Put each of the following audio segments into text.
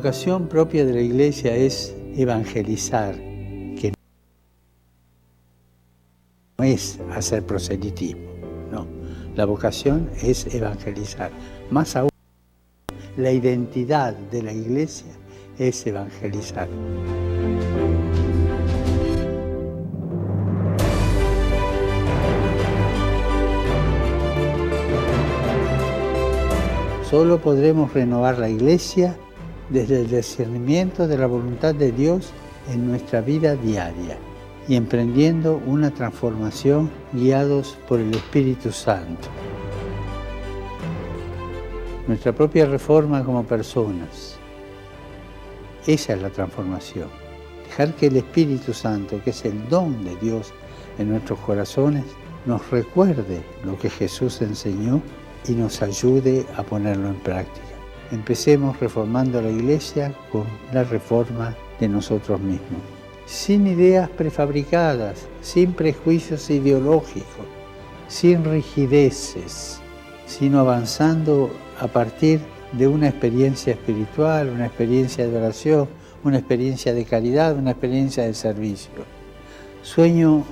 vocación propia de la Iglesia es evangelizar, que no es hacer proselitismo, no. La vocación es evangelizar. Más aún, la identidad de la Iglesia es evangelizar. Solo podremos renovar la Iglesia desde el discernimiento de la voluntad de Dios en nuestra vida diaria y emprendiendo una transformación guiados por el Espíritu Santo. Nuestra propia reforma como personas. Esa es la transformación. Dejar que el Espíritu Santo, que es el don de Dios en nuestros corazones, nos recuerde lo que Jesús enseñó y nos ayude a ponerlo en práctica. Empecemos reformando la Iglesia con la reforma de nosotros mismos. Sin ideas prefabricadas, sin prejuicios ideológicos, sin rigideces, sino avanzando a partir de una experiencia espiritual, una experiencia de oración, una experiencia de caridad, una experiencia de servicio. Sueño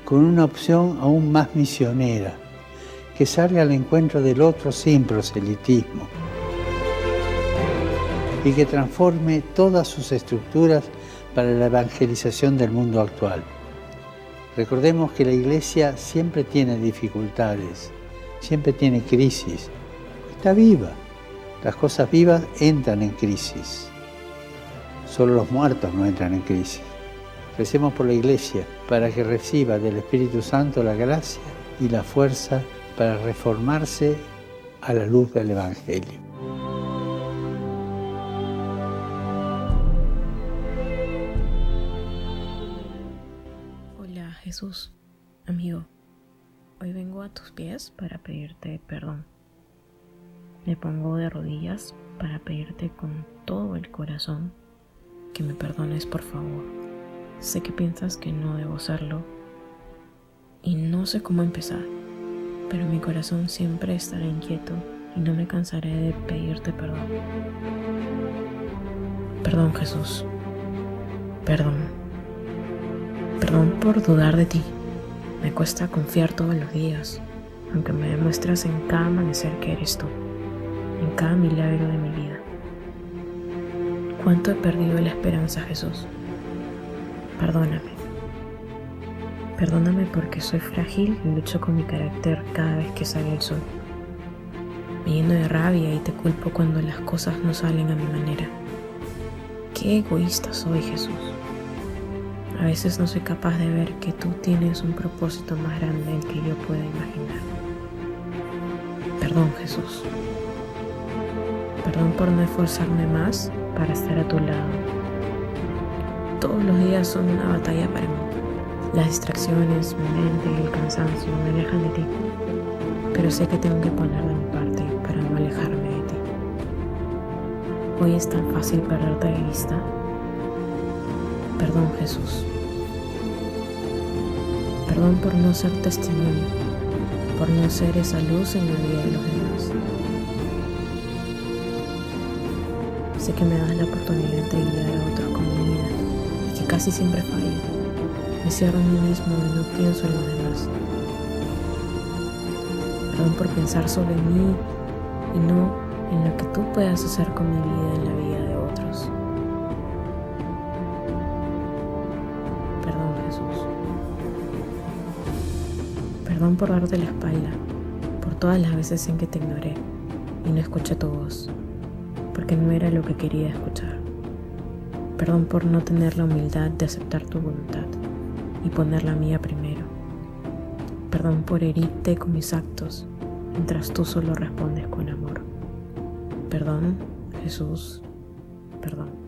con una opción aún más misionera, que salga al encuentro del otro sin proselitismo y que transforme todas sus estructuras para la evangelización del mundo actual. Recordemos que la Iglesia siempre tiene dificultades, siempre tiene crisis, está viva. Las cosas vivas entran en crisis. Solo los muertos no entran en crisis. Recemos por la Iglesia para que reciba del Espíritu Santo la gracia y la fuerza para reformarse a la luz del Evangelio. Hola Jesús, amigo. Hoy vengo a tus pies para pedirte perdón. Me pongo de rodillas para pedirte con todo el corazón que me perdones, por favor. Sé que piensas que no debo hacerlo y no sé cómo empezar, pero mi corazón siempre estará inquieto y no me cansaré de pedirte perdón. Perdón, Jesús. Perdón. Perdón por dudar de ti. Me cuesta confiar todos los días, aunque me demuestras en cada amanecer que eres tú, en cada milagro de mi vida. ¿Cuánto he perdido la esperanza, Jesús? Perdóname. Perdóname porque soy frágil y lucho con mi carácter cada vez que sale el sol. Me lleno de rabia y te culpo cuando las cosas no salen a mi manera. Qué egoísta soy, Jesús. A veces no soy capaz de ver que tú tienes un propósito más grande del que yo pueda imaginar. Perdón, Jesús. Perdón por no esforzarme más para estar a tu lado. Todos los días son una batalla para mí. Las distracciones, mi mente y el cansancio me alejan de ti. Pero sé que tengo que poner de mi parte para no alejarme de ti. Hoy es tan fácil perderte de vista. Perdón, Jesús. Perdón por no ser testimonio, por no ser esa luz en la vida de los demás. Sé que me das la oportunidad de guiar a otros con mi vida y que casi siempre fallo. Me cierro en mí mismo y no pienso en los demás. Perdón por pensar solo en mí y no en lo que tú puedas hacer con mi vida en la vida de otros. Perdón, Jesús. Perdón por darte la espalda, por todas las veces en que te ignoré y no escuché tu voz, porque no era lo que quería escuchar. Perdón por no tener la humildad de aceptar tu voluntad y poner la mía primero. Perdón por herirte con mis actos, mientras tú solo respondes con amor. Perdón, Jesús, perdón.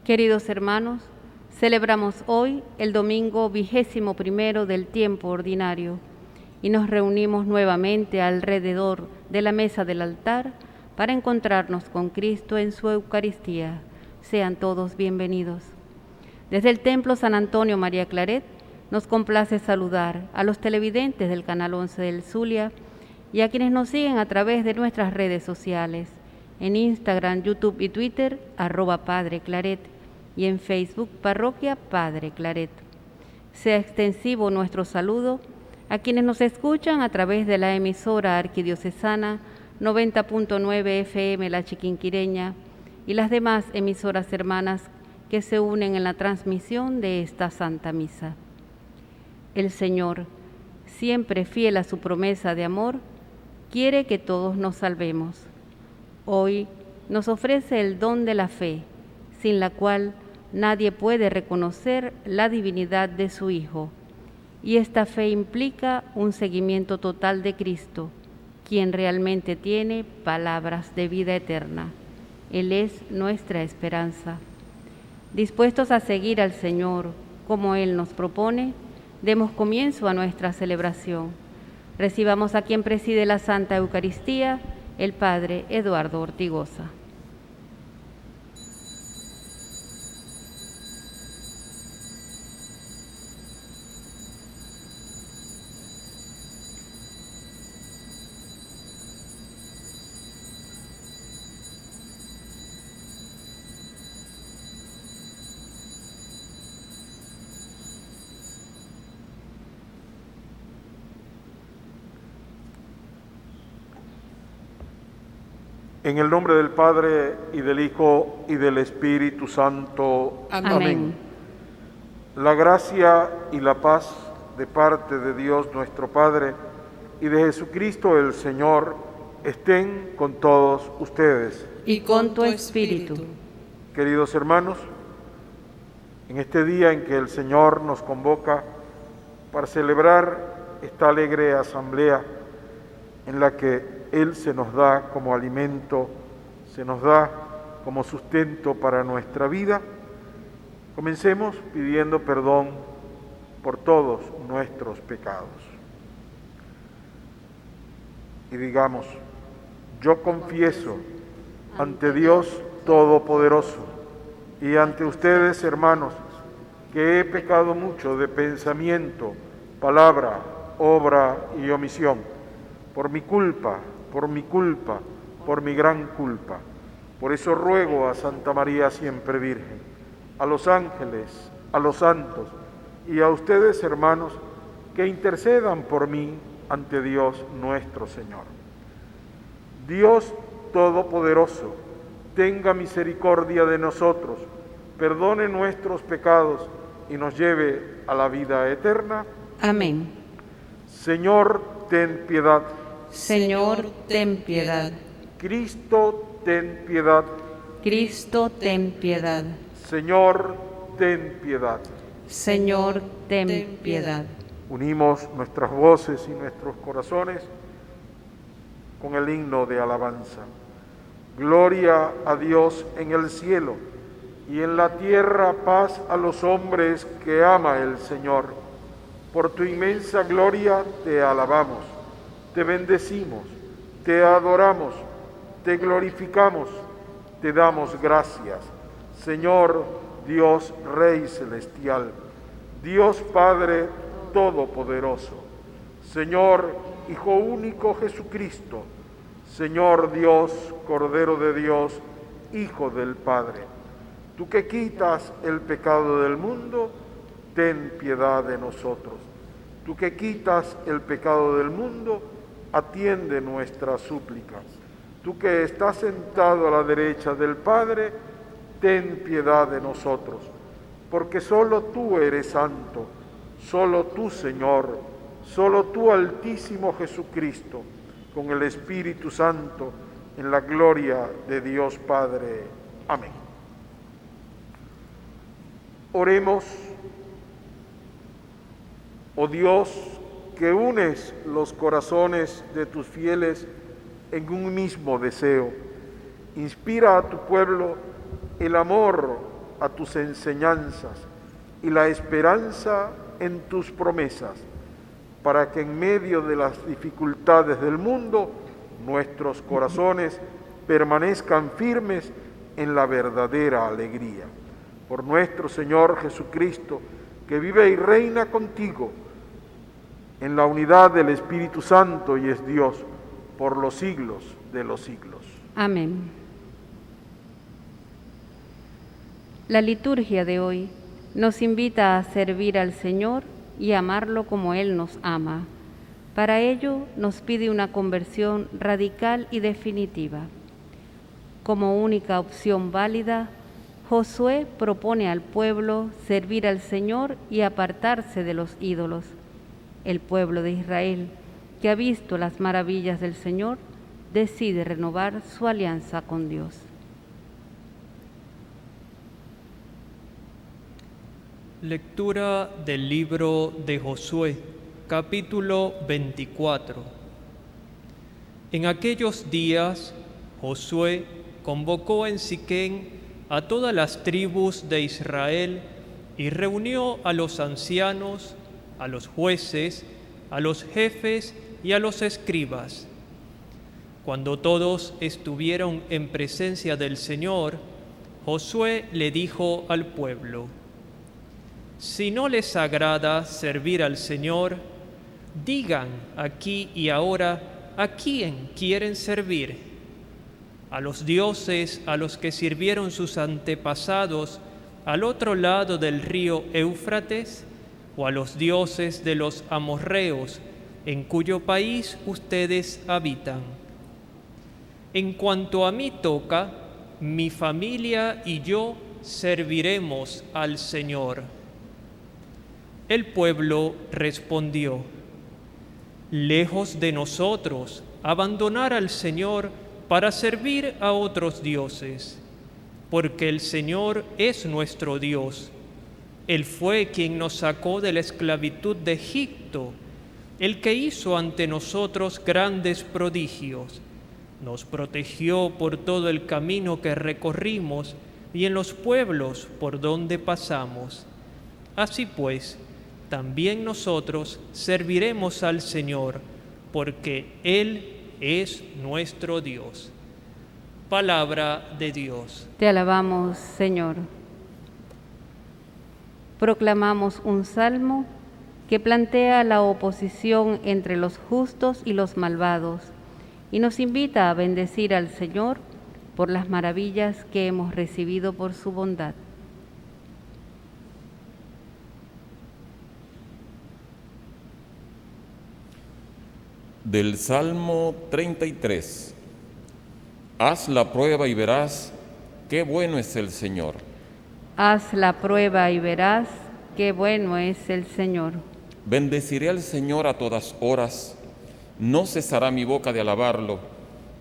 Queridos hermanos, celebramos hoy el domingo 21 del tiempo ordinario y nos reunimos nuevamente alrededor de la mesa del altar para encontrarnos con Cristo en su Eucaristía. Sean todos bienvenidos. Desde el Templo San Antonio María Claret nos complace saludar a los televidentes del Canal 11 del Zulia y a quienes nos siguen a través de nuestras redes sociales, en Instagram, YouTube y Twitter, @Padre Claret, y en Facebook, Parroquia Padre Claret. Sea extensivo nuestro saludo a quienes nos escuchan a través de la emisora arquidiocesana 90.9 FM La Chiquinquireña y las demás emisoras hermanas que se unen en la transmisión de esta Santa Misa. El Señor, siempre fiel a su promesa de amor, quiere que todos nos salvemos. Hoy nos ofrece el don de la fe, sin la cual nadie puede reconocer la divinidad de su Hijo. Y esta fe implica un seguimiento total de Cristo, quien realmente tiene palabras de vida eterna. Él es nuestra esperanza. Dispuestos a seguir al Señor como Él nos propone, demos comienzo a nuestra celebración. Recibamos a quien preside la Santa Eucaristía, el Padre Eduardo Ortigosa. En el nombre del Padre, y del Hijo, y del Espíritu Santo. Amén. La gracia y la paz de parte de Dios nuestro Padre y de Jesucristo el Señor estén con todos ustedes. Y con tu espíritu. Queridos hermanos, en este día en que el Señor nos convoca para celebrar esta alegre asamblea en la que Él se nos da como alimento, se nos da como sustento para nuestra vida, comencemos pidiendo perdón por todos nuestros pecados. Y digamos: yo confieso ante Dios Todopoderoso y ante ustedes, hermanos, que he pecado mucho de pensamiento, palabra, obra y omisión, por mi culpa, por mi gran culpa. Por eso ruego a Santa María siempre Virgen, a los ángeles, a los santos y a ustedes, hermanos, que intercedan por mí ante Dios nuestro Señor. Dios Todopoderoso, tenga misericordia de nosotros, perdone nuestros pecados y nos lleve a la vida eterna. Amén. Señor, ten piedad. Señor, ten piedad. Cristo, ten piedad. Cristo, ten piedad. Señor, ten piedad. Señor, ten piedad. Unimos nuestras voces y nuestros corazones con el himno de alabanza. Gloria a Dios en el cielo y en la tierra paz a los hombres que ama el Señor. Por tu inmensa gloria te alabamos. Te bendecimos, te adoramos, te glorificamos, te damos gracias. Señor, Dios Rey Celestial, Dios Padre Todopoderoso, Señor Hijo único Jesucristo, Señor Dios, Cordero de Dios, Hijo del Padre. Tú que quitas el pecado del mundo, ten piedad de nosotros. Tú que quitas el pecado del mundo, atiende nuestras súplicas. Tú que estás sentado a la derecha del Padre, ten piedad de nosotros, porque solo tú eres santo, solo tú, Señor, solo tú, Altísimo Jesucristo, con el Espíritu Santo, en la gloria de Dios Padre. Amén. Oremos. Oh Dios, que unes los corazones de tus fieles en un mismo deseo, inspira a tu pueblo el amor a tus enseñanzas y la esperanza en tus promesas, para que en medio de las dificultades del mundo nuestros corazones permanezcan firmes en la verdadera alegría. Por nuestro Señor Jesucristo, que vive y reina contigo en la unidad del Espíritu Santo y es Dios por los siglos de los siglos. Amén. La liturgia de hoy nos invita a servir al Señor y amarlo como Él nos ama. Para ello nos pide una conversión radical y definitiva. Como única opción válida, Josué propone al pueblo servir al Señor y apartarse de los ídolos. El pueblo de Israel, que ha visto las maravillas del Señor, decide renovar su alianza con Dios. Lectura del libro de Josué, capítulo 24. En aquellos días, Josué convocó en Siquem a todas las tribus de Israel y reunió a los ancianos, a los jueces, a los jefes y a los escribas. Cuando todos estuvieron en presencia del Señor, Josué le dijo al pueblo: si no les agrada servir al Señor, digan aquí y ahora a quién quieren servir: a los dioses a los que sirvieron sus antepasados al otro lado del río Éufrates, o a los dioses de los amorreos en cuyo país ustedes habitan. En cuanto a mí toca, mi familia y yo serviremos al Señor. El pueblo respondió: lejos de nosotros abandonar al Señor para servir a otros dioses, porque el Señor es nuestro Dios. Él fue quien nos sacó de la esclavitud de Egipto, el que hizo ante nosotros grandes prodigios. Nos protegió por todo el camino que recorrimos y en los pueblos por donde pasamos. Así pues, también nosotros serviremos al Señor, porque Él es nuestro Dios. Palabra de Dios. Te alabamos, Señor. Proclamamos un salmo que plantea la oposición entre los justos y los malvados y nos invita a bendecir al Señor por las maravillas que hemos recibido por su bondad. Del Salmo 33. Haz la prueba y verás qué bueno es el Señor. Haz la prueba y verás qué bueno es el Señor. Bendeciré al Señor a todas horas, no cesará mi boca de alabarlo.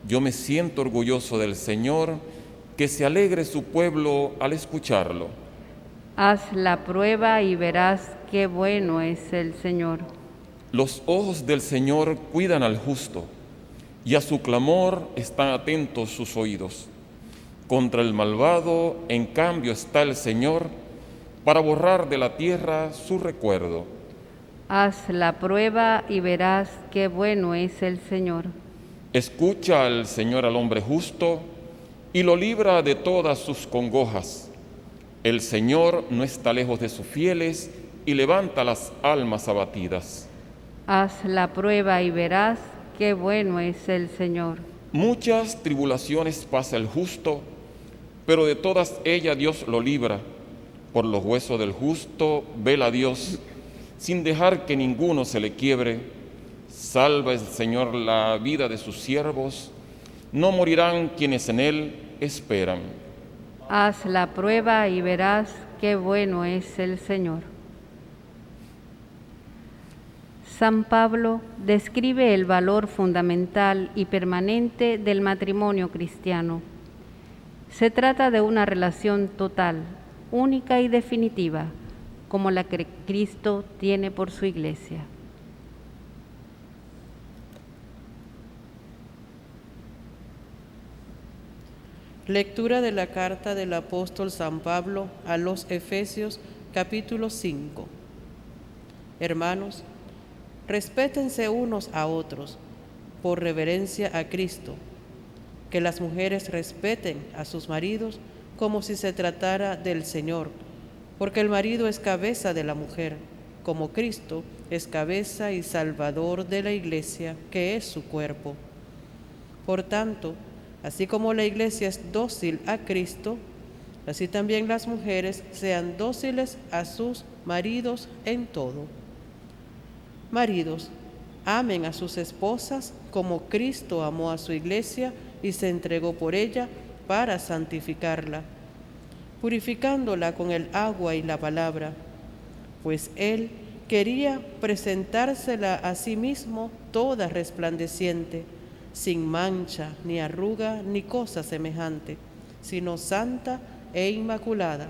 Yo me siento orgulloso del Señor, que se alegre su pueblo al escucharlo. Haz la prueba y verás qué bueno es el Señor. Los ojos del Señor cuidan al justo, y a su clamor están atentos sus oídos. Contra el malvado, en cambio, está el Señor, para borrar de la tierra su recuerdo. Haz la prueba y verás qué bueno es el Señor. Escucha al Señor al hombre justo, y lo libra de todas sus congojas. El Señor no está lejos de sus fieles, y levanta las almas abatidas. Haz la prueba y verás qué bueno es el Señor. Muchas tribulaciones pasa el justo, pero de todas ellas Dios lo libra. Por los huesos del justo vela Dios, sin dejar que ninguno se le quiebre. Salva el Señor la vida de sus siervos, no morirán quienes en Él esperan. Haz la prueba y verás qué bueno es el Señor. San Pablo describe el valor fundamental y permanente del matrimonio cristiano. Se trata de una relación total, única y definitiva, como la que Cristo tiene por su Iglesia. Lectura de la carta del apóstol San Pablo a los Efesios, capítulo 5. Hermanos, respétense unos a otros, por reverencia a Cristo. Que las mujeres respeten a sus maridos como si se tratara del Señor, porque el marido es cabeza de la mujer, como Cristo es cabeza y salvador de la Iglesia, que es su cuerpo. Por tanto, así como la Iglesia es dócil a Cristo, así también las mujeres sean dóciles a sus maridos en todo. Maridos, amen a sus esposas como Cristo amó a su Iglesia y se entregó por ella para santificarla, purificándola con el agua y la palabra, pues Él quería presentársela a sí mismo toda resplandeciente, sin mancha, ni arruga, ni cosa semejante, sino santa e inmaculada.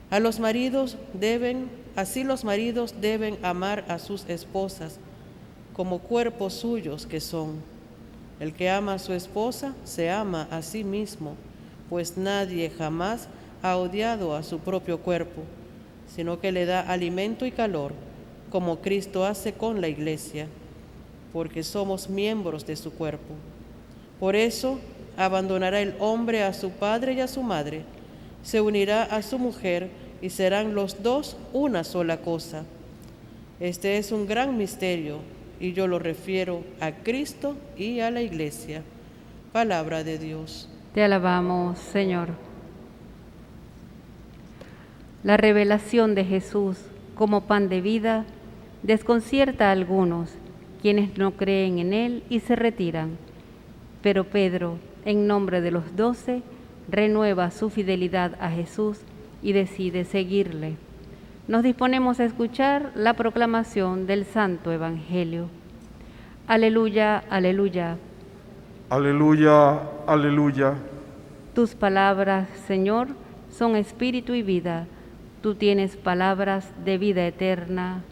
Así los maridos deben amar a sus esposas como cuerpos suyos que son. El que ama a su esposa se ama a sí mismo, pues nadie jamás ha odiado a su propio cuerpo, sino que le da alimento y calor, como Cristo hace con la Iglesia, porque somos miembros de su cuerpo. Por eso abandonará el hombre a su padre y a su madre, se unirá a su mujer y serán los dos una sola cosa. Este es un gran misterio y yo lo refiero a Cristo y a la Iglesia. Palabra de Dios. Te alabamos, Señor. La revelación de Jesús como pan de vida desconcierta a algunos, quienes no creen en Él y se retiran. Pero Pedro, en nombre de los 12, renueva su fidelidad a Jesús y decide seguirle. Nos disponemos a escuchar la proclamación del Santo Evangelio. Aleluya, aleluya. Aleluya, aleluya. Tus palabras, Señor, son espíritu y vida. Tú tienes palabras de vida eterna.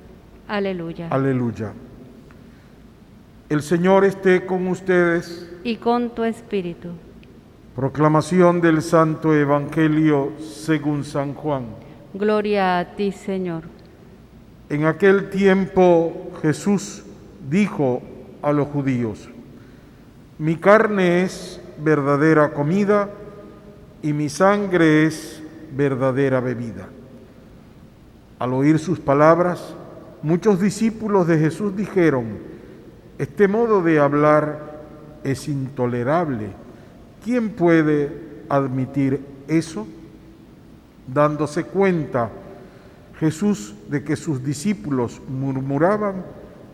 Aleluya. Aleluya. El Señor esté con ustedes. Y con tu espíritu. Proclamación del Santo Evangelio según San Juan. Gloria a ti, Señor. En aquel tiempo Jesús dijo a los judíos: mi carne es verdadera comida y mi sangre es verdadera bebida. Al oír sus palabras, muchos discípulos de Jesús dijeron: este modo de hablar es intolerable. ¿Quién puede admitir eso? Dándose cuenta Jesús de que sus discípulos murmuraban,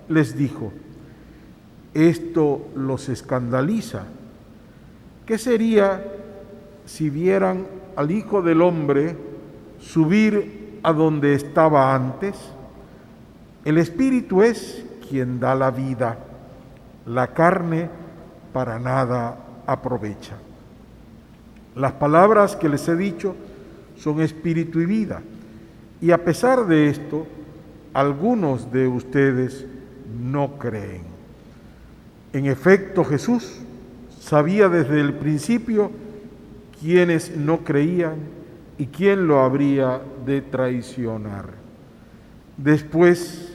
les dijo: esto los escandaliza. ¿Qué sería si vieran al Hijo del Hombre subir a donde estaba antes? El Espíritu es quien da la vida, la carne para nada aprovecha. Las palabras que les he dicho son espíritu y vida, y a pesar de esto, algunos de ustedes no creen. En efecto, Jesús sabía desde el principio quiénes no creían y quién lo habría de traicionar. Después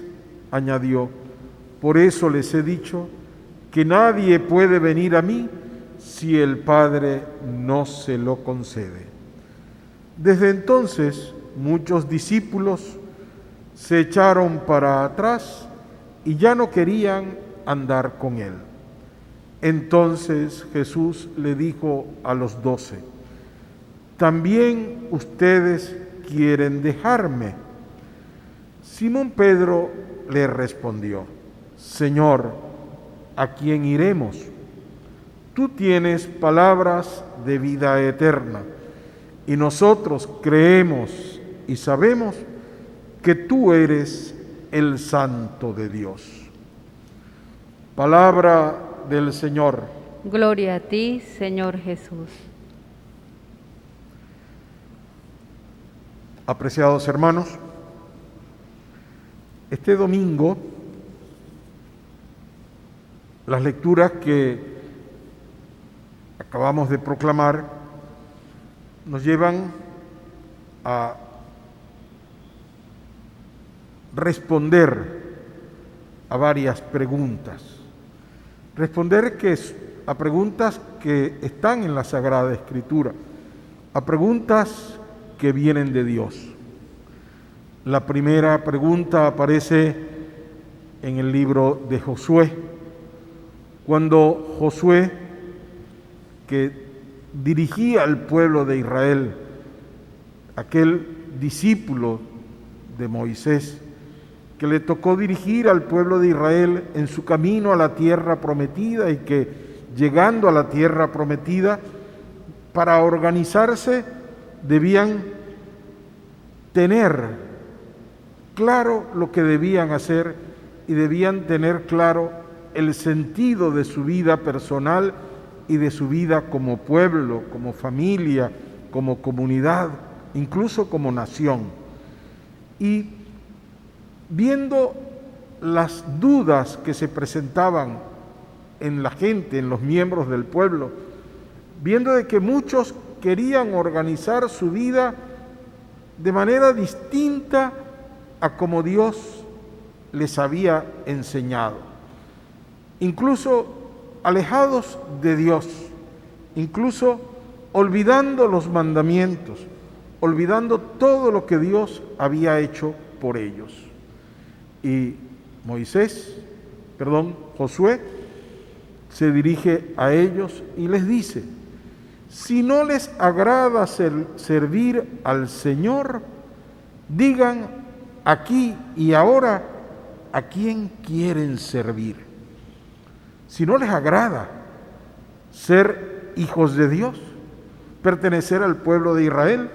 añadió: por eso les he dicho que nadie puede venir a mí si el Padre no se lo concede. Desde entonces, muchos discípulos se echaron para atrás y ya no querían andar con él. Entonces Jesús le dijo a los 12: ¿también ustedes quieren dejarme? Simón Pedro le respondió: Señor, ¿a quién iremos? Tú tienes palabras de vida eterna, y nosotros creemos y sabemos que tú eres el Santo de Dios. Palabra del Señor. Gloria a ti, Señor Jesús. Apreciados hermanos, este domingo las lecturas que acabamos de proclamar nos llevan a responder a varias preguntas. Responder a preguntas que están en la Sagrada Escritura, a preguntas que vienen de Dios. La primera pregunta aparece en el libro de Josué, cuando Josué, que dirigía al pueblo de Israel, aquel discípulo de Moisés, que le tocó dirigir al pueblo de Israel en su camino a la tierra prometida, y que llegando a la tierra prometida, para organizarse debían tener claro lo que debían hacer y debían tener claro el sentido de su vida personal y de su vida como pueblo, como familia, como comunidad, incluso como nación. Y viendo las dudas que se presentaban en la gente, en los miembros del pueblo, viendo de que muchos querían organizar su vida de manera distinta a como Dios les había enseñado, incluso alejados de Dios, incluso olvidando los mandamientos, olvidando todo lo que Dios había hecho por ellos. Y Josué se dirige a ellos y les dice: si no les agrada servir al Señor, digan aquí y ahora a quién quieren servir. Si no les agrada ser hijos de Dios, pertenecer al pueblo de Israel,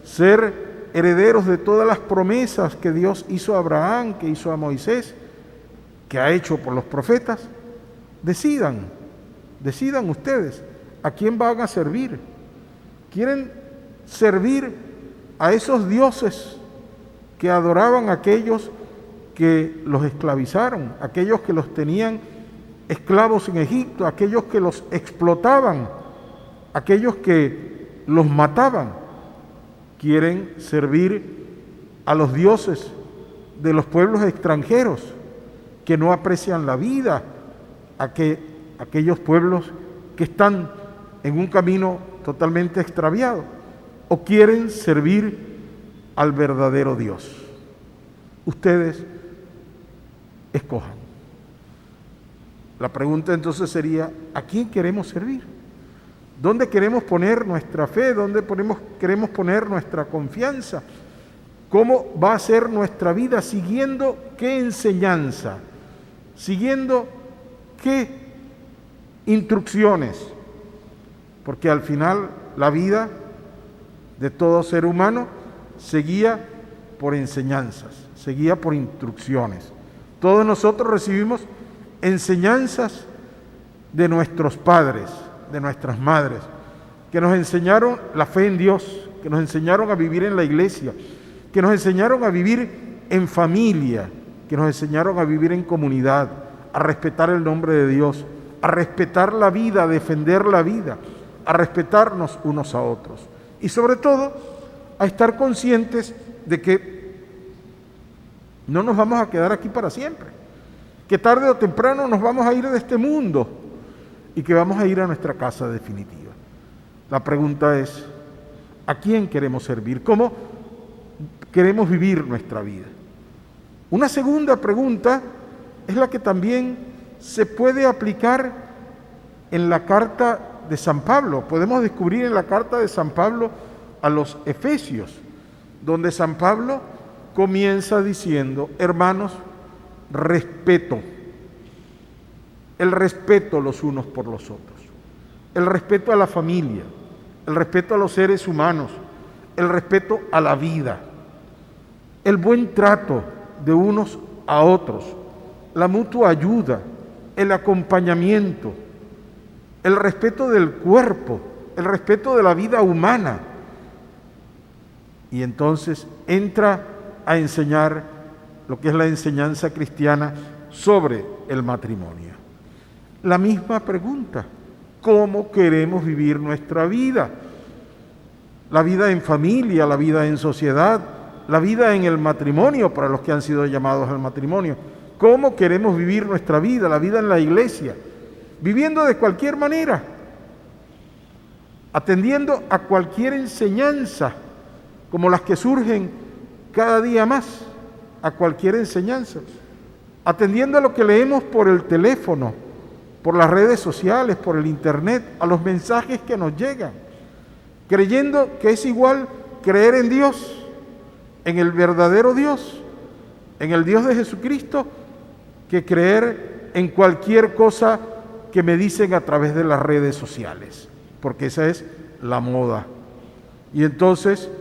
ser herederos de todas las promesas que Dios hizo a Abraham, que hizo a Moisés, que ha hecho por los profetas, decidan ustedes a quién van a servir. ¿Quieren servir a esos dioses que adoraban aquellos que los esclavizaron, aquellos que los tenían esclavos en Egipto, aquellos que los explotaban, aquellos que los mataban? ¿Quieren servir a los dioses de los pueblos extranjeros que no aprecian la vida, aquellos pueblos que están en un camino totalmente extraviado? ¿O quieren servir al verdadero Dios? Ustedes escojan. La pregunta entonces sería: ¿a quién queremos servir? ¿Dónde queremos poner nuestra fe? ¿Dónde queremos poner nuestra confianza? ¿Cómo va a ser nuestra vida? ¿Siguiendo qué enseñanza? ¿Siguiendo qué instrucciones? Porque al final la vida de todo ser humano se guía por enseñanzas, se guía por instrucciones. Todos nosotros recibimos enseñanzas de nuestros padres, de nuestras madres, que nos enseñaron la fe en Dios, que nos enseñaron a vivir en la iglesia, que nos enseñaron a vivir en familia, que nos enseñaron a vivir en comunidad, a respetar el nombre de Dios, a respetar la vida, a defender la vida, a respetarnos unos a otros. Y sobre todo, a estar conscientes de que no nos vamos a quedar aquí para siempre, que tarde o temprano nos vamos a ir de este mundo y que vamos a ir a nuestra casa definitiva. La pregunta es: ¿a quién queremos servir? ¿Cómo queremos vivir nuestra vida? Una segunda pregunta es la que también se puede aplicar en la carta de San Pablo. Podemos descubrir en la carta de San Pablo a los Efesios, donde San Pablo comienza diciendo: hermanos, respeto. El respeto los unos por los otros, el respeto a la familia, el respeto a los seres humanos, el respeto a la vida, el buen trato de unos a otros, la mutua ayuda, el acompañamiento, el respeto del cuerpo, el respeto de la vida humana. Y entonces entra a enseñar lo que es la enseñanza cristiana sobre el matrimonio. La misma pregunta: cómo queremos vivir nuestra vida. La vida en familia, la vida en sociedad, la vida en el matrimonio, para los que han sido llamados al matrimonio. ¿Cómo queremos vivir nuestra vida, la vida en la iglesia? Viviendo de cualquier manera, atendiendo a cualquier enseñanza, como las que surgen cada día más, a cualquier enseñanza, atendiendo a lo que leemos por el teléfono, por las redes sociales, por el internet, a los mensajes que nos llegan, creyendo que es igual creer en Dios, en el verdadero Dios, en el Dios de Jesucristo, que creer en cualquier cosa que me dicen a través de las redes sociales, porque esa es la moda. Y entonces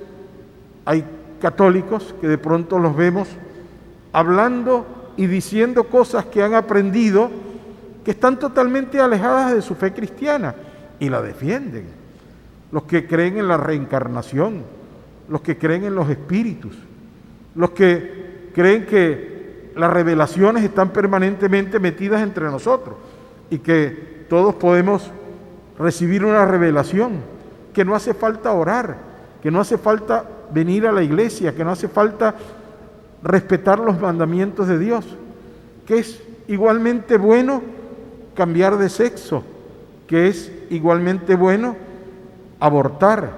hay católicos que de pronto los vemos hablando y diciendo cosas que han aprendido que están totalmente alejadas de su fe cristiana y la defienden. Los que creen en la reencarnación, los que creen en los espíritus, los que creen que las revelaciones están permanentemente metidas entre nosotros y que todos podemos recibir una revelación, que no hace falta orar, que no hace falta venir a la iglesia, que no hace falta respetar los mandamientos de Dios, que es igualmente bueno cambiar de sexo, que es igualmente bueno abortar,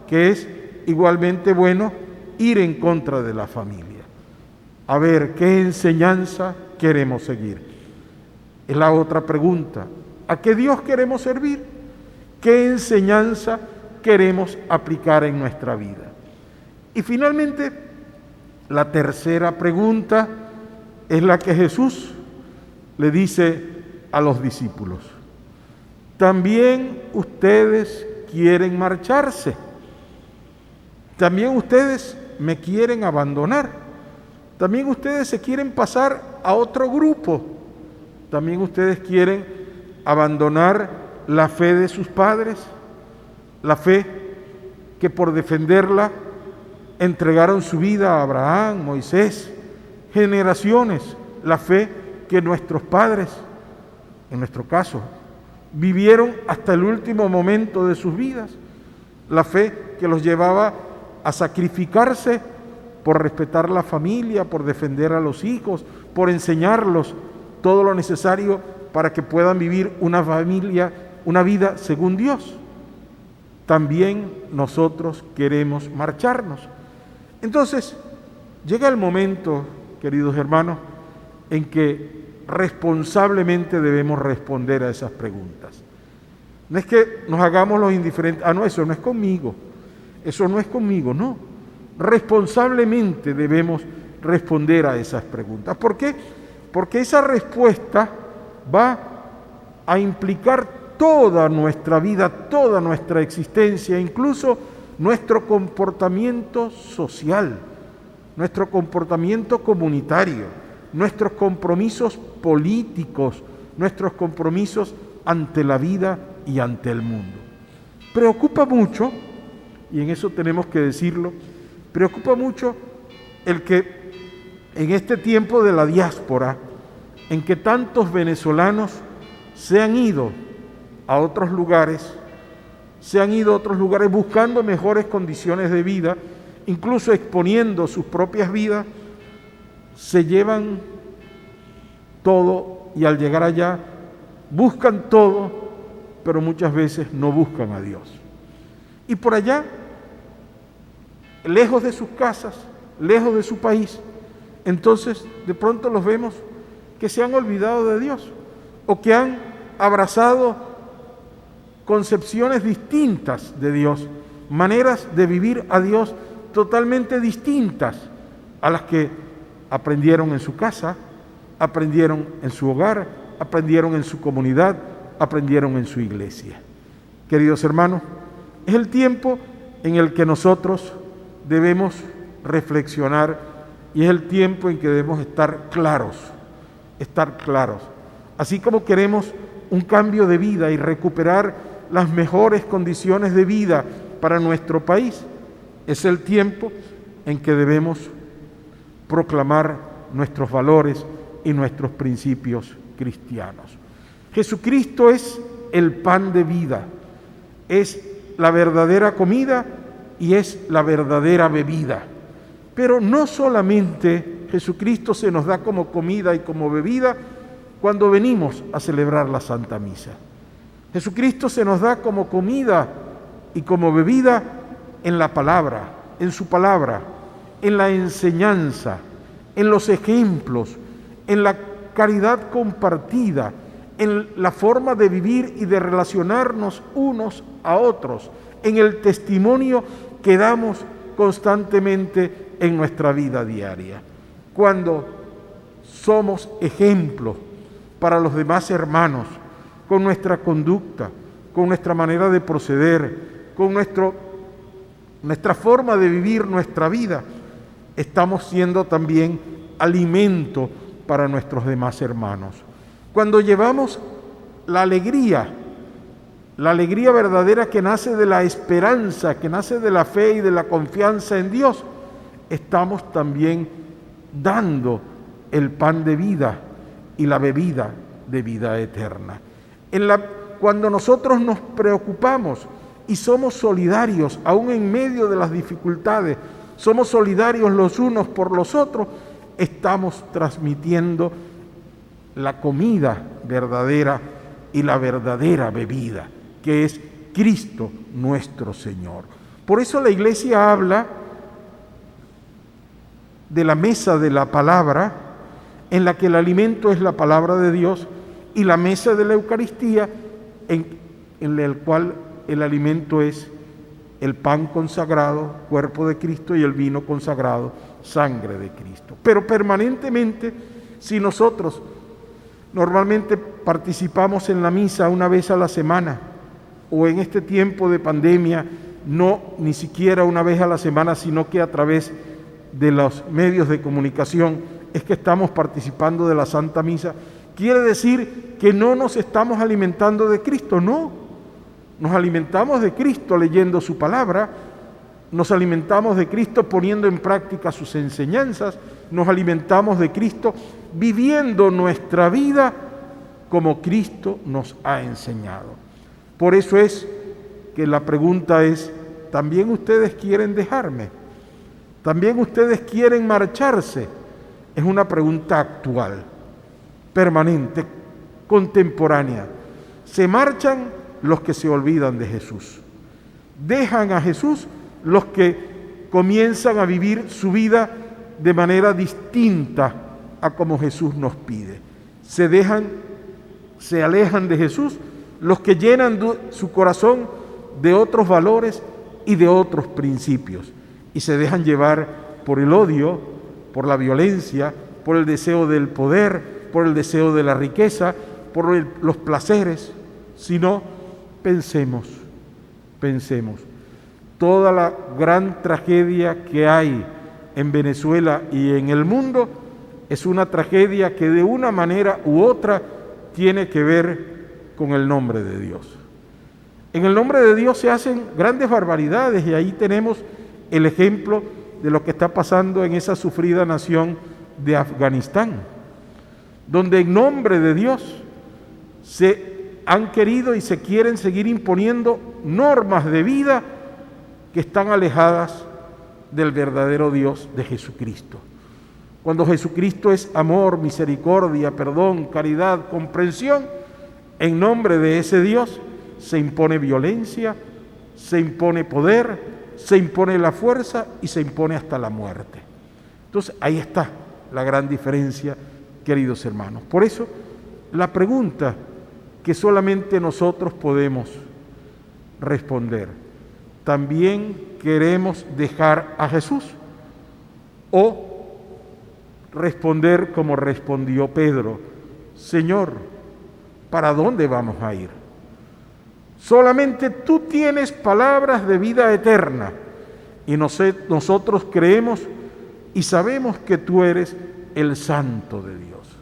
que es igualmente bueno ir en contra de la familia. A ver, ¿qué enseñanza queremos seguir? Es la otra pregunta. ¿A qué Dios queremos servir? ¿Qué enseñanza queremos aplicar en nuestra vida? Y finalmente, la tercera pregunta es la que Jesús le dice a los discípulos. También ustedes quieren marcharse. También ustedes me quieren abandonar. También ustedes se quieren pasar a otro grupo. También ustedes quieren abandonar la fe de sus padres, la fe que por defenderla entregaron su vida a Abraham, Moisés, generaciones, la fe que nuestros padres, en nuestro caso, vivieron hasta el último momento de sus vidas, la fe que los llevaba a sacrificarse por respetar la familia, por defender a los hijos, por enseñarlos todo lo necesario para que puedan vivir una familia, una vida según Dios. También nosotros queremos marcharnos. Entonces, llega el momento, queridos hermanos, en que responsablemente debemos responder a esas preguntas. No es que nos hagamos los indiferentes, no, eso no es conmigo, no. Responsablemente debemos responder a esas preguntas. ¿Por qué? Porque esa respuesta va a implicar toda nuestra vida, toda nuestra existencia, incluso nuestro comportamiento social, nuestro comportamiento comunitario, nuestros compromisos políticos, nuestros compromisos ante la vida y ante el mundo. Preocupa mucho, y en eso tenemos que decirlo, preocupa mucho el que en este tiempo de la diáspora, en que tantos venezolanos se han ido a otros lugares, buscando mejores condiciones de vida, incluso exponiendo sus propias vidas, se llevan todo y al llegar allá buscan todo, pero muchas veces no buscan a Dios. Y por allá, lejos de sus casas, lejos de su país, entonces de pronto los vemos que se han olvidado de Dios o que han abrazado concepciones distintas de Dios, maneras de vivir a Dios totalmente distintas a las que aprendieron en su casa, aprendieron en su hogar, aprendieron en su comunidad, aprendieron en su iglesia. Queridos hermanos, es el tiempo en el que nosotros debemos reflexionar y es el tiempo en que debemos estar claros. Así como queremos un cambio de vida y recuperar las mejores condiciones de vida para nuestro país, es el tiempo en que debemos proclamar nuestros valores y nuestros principios cristianos. Jesucristo es el pan de vida, es la verdadera comida y es la verdadera bebida. Pero no solamente Jesucristo se nos da como comida y como bebida cuando venimos a celebrar la Santa Misa. Jesucristo se nos da como comida y como bebida en la palabra, en su palabra, en la enseñanza, en los ejemplos, en la caridad compartida, en la forma de vivir y de relacionarnos unos a otros, en el testimonio que damos constantemente en nuestra vida diaria. Cuando somos ejemplos para los demás hermanos, con nuestra conducta, con nuestra manera de proceder, con nuestra forma de vivir nuestra vida, estamos siendo también alimento para nuestros demás hermanos. Cuando llevamos la alegría verdadera que nace de la esperanza, que nace de la fe y de la confianza en Dios, estamos también dando el pan de vida y la bebida de vida eterna. Cuando nosotros nos preocupamos y somos solidarios, aún en medio de las dificultades, somos solidarios los unos por los otros, estamos transmitiendo la comida verdadera y la verdadera bebida, que es Cristo nuestro Señor. Por eso la Iglesia habla de la mesa de la palabra, en la que el alimento es la palabra de Dios, y la mesa de la Eucaristía, en el cual el alimento es el pan consagrado, cuerpo de Cristo, y el vino consagrado, sangre de Cristo. Pero permanentemente, si nosotros normalmente participamos en la misa una vez a la semana, o en este tiempo de pandemia, no ni siquiera una vez a la semana, sino que a través de los medios de comunicación es que estamos participando de la Santa Misa, quiere decir que no nos estamos alimentando de Cristo, no. Nos alimentamos de Cristo leyendo su palabra, nos alimentamos de Cristo poniendo en práctica sus enseñanzas, nos alimentamos de Cristo viviendo nuestra vida como Cristo nos ha enseñado. Por eso es que la pregunta es, ¿también ustedes quieren dejarme? ¿También ustedes quieren marcharse? Es una pregunta actual, permanente, contemporánea. Se marchan los que se olvidan de Jesús. Dejan a Jesús los que comienzan a vivir su vida de manera distinta a como Jesús nos pide. Se alejan de Jesús los que llenan su corazón de otros valores y de otros principios y se dejan llevar por el odio, por la violencia, por el deseo del poder, por el deseo de la riqueza, por los placeres. Sino, pensemos, toda la gran tragedia que hay en Venezuela y en el mundo es una tragedia que de una manera u otra tiene que ver con el nombre de Dios. En el nombre de Dios se hacen grandes barbaridades y ahí tenemos el ejemplo de lo que está pasando en esa sufrida nación de Afganistán, donde en nombre de Dios se han querido y se quieren seguir imponiendo normas de vida que están alejadas del verdadero Dios de Jesucristo. Cuando Jesucristo es amor, misericordia, perdón, caridad, comprensión, en nombre de ese Dios se impone violencia, se impone poder, se impone la fuerza y se impone hasta la muerte. Entonces ahí está la gran diferencia, queridos hermanos. Por eso la pregunta que solamente nosotros podemos responder, ¿también queremos dejar a Jesús? O responder como respondió Pedro, Señor, ¿para dónde vamos a ir? Solamente tú tienes palabras de vida eterna y nosotros creemos y sabemos que tú eres el Santo de Dios.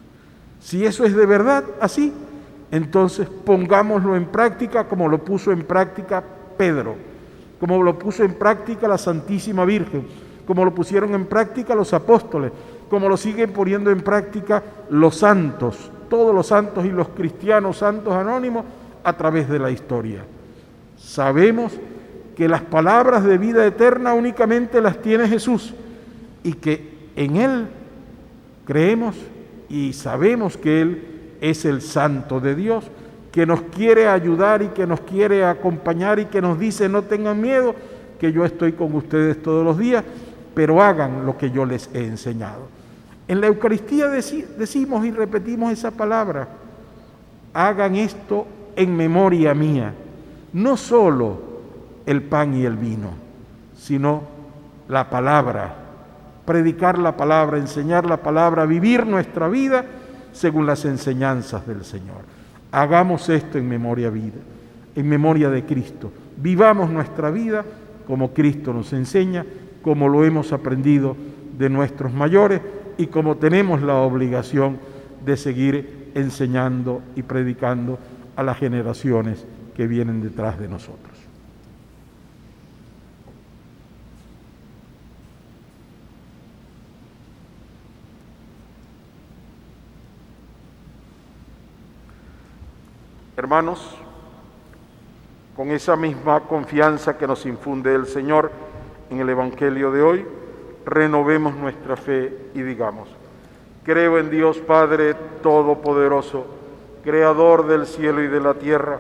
Si eso es de verdad así, entonces pongámoslo en práctica como lo puso en práctica Pedro, como lo puso en práctica la Santísima Virgen, como lo pusieron en práctica los apóstoles, como lo siguen poniendo en práctica los santos, todos los santos y los cristianos santos anónimos a través de la historia. Sabemos que las palabras de vida eterna únicamente las tiene Jesús y que en Él creemos y sabemos que Él es el Santo de Dios, que nos quiere ayudar y que nos quiere acompañar y que nos dice: no tengan miedo, que yo estoy con ustedes todos los días, pero hagan lo que yo les he enseñado. En la Eucaristía decimos y repetimos esa palabra: hagan esto en memoria mía. No solo el pan y el vino, sino la palabra, predicar la palabra, enseñar la palabra, vivir nuestra vida según las enseñanzas del Señor. Hagamos esto en memoria de Cristo. Vivamos nuestra vida como Cristo nos enseña, como lo hemos aprendido de nuestros mayores y como tenemos la obligación de seguir enseñando y predicando a las generaciones que vienen detrás de nosotros. Hermanos, con esa misma confianza que nos infunde el Señor en el Evangelio de hoy, renovemos nuestra fe y digamos: creo en Dios Padre Todopoderoso, Creador del cielo y de la tierra.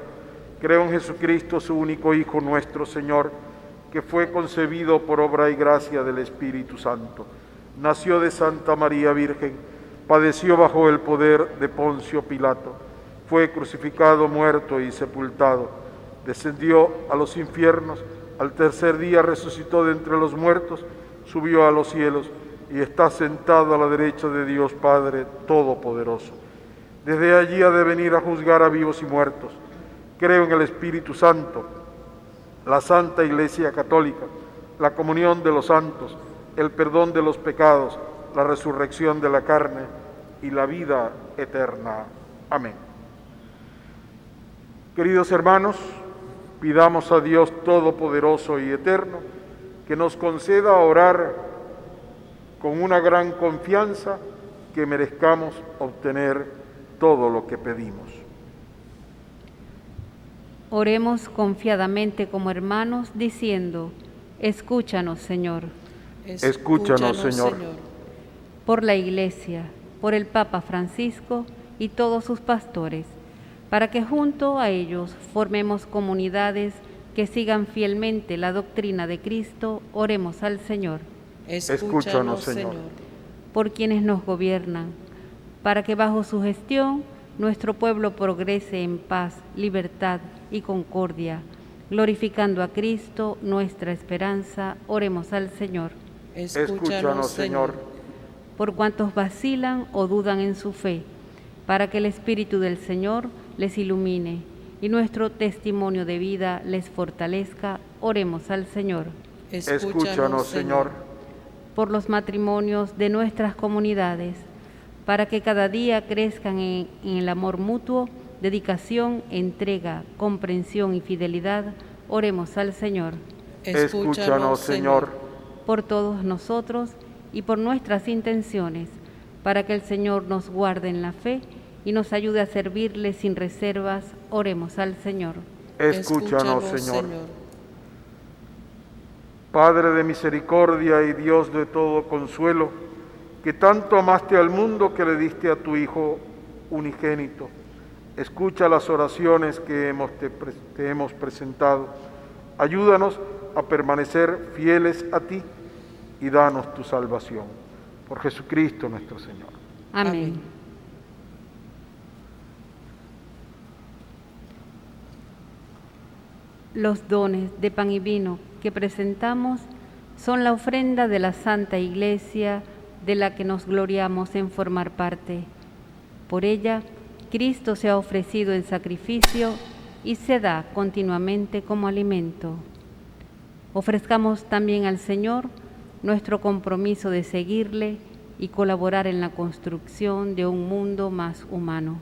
Creo en Jesucristo, su único Hijo, nuestro Señor, que fue concebido por obra y gracia del Espíritu Santo. Nació de Santa María Virgen, padeció bajo el poder de Poncio Pilato, fue crucificado, muerto y sepultado, descendió a los infiernos, al tercer día resucitó de entre los muertos, subió a los cielos y está sentado a la derecha de Dios Padre Todopoderoso. Desde allí ha de venir a juzgar a vivos y muertos. Creo en el Espíritu Santo, la Santa Iglesia Católica, la comunión de los santos, el perdón de los pecados, la resurrección de la carne y la vida eterna. Amén. Queridos hermanos, pidamos a Dios Todopoderoso y Eterno que nos conceda orar con una gran confianza, que merezcamos obtener todo lo que pedimos. Oremos confiadamente como hermanos, diciendo: escúchanos, Señor. Escúchanos, Señor. Por la Iglesia, por el Papa Francisco y todos sus pastores, para que junto a ellos formemos comunidades que sigan fielmente la doctrina de Cristo, oremos al Señor. Escúchanos, Señor. Por quienes nos gobiernan, para que bajo su gestión nuestro pueblo progrese en paz, libertad y concordia, glorificando a Cristo, nuestra esperanza, oremos al Señor. Escúchanos, Señor. Por cuantos vacilan o dudan en su fe, para que el Espíritu del Señor les ilumine y nuestro testimonio de vida les fortalezca, oremos al Señor. Escúchanos, Señor. Por los matrimonios de nuestras comunidades, para que cada día crezcan en el amor mutuo, dedicación, entrega, comprensión y fidelidad, oremos al Señor. Escúchanos, Señor. Por todos nosotros y por nuestras intenciones, para que el Señor nos guarde en la fe y nos ayude a servirle sin reservas, oremos al Señor. Escúchanos, Señor. Padre de misericordia y Dios de todo consuelo, que tanto amaste al mundo que le diste a tu Hijo unigénito, escucha las oraciones que te hemos presentado. Ayúdanos a permanecer fieles a ti y danos tu salvación. Por Jesucristo nuestro Señor. Amén. Los dones de pan y vino que presentamos son la ofrenda de la Santa Iglesia, de la que nos gloriamos en formar parte. Por ella, Cristo se ha ofrecido en sacrificio y se da continuamente como alimento. Ofrezcamos también al Señor nuestro compromiso de seguirle y colaborar en la construcción de un mundo más humano.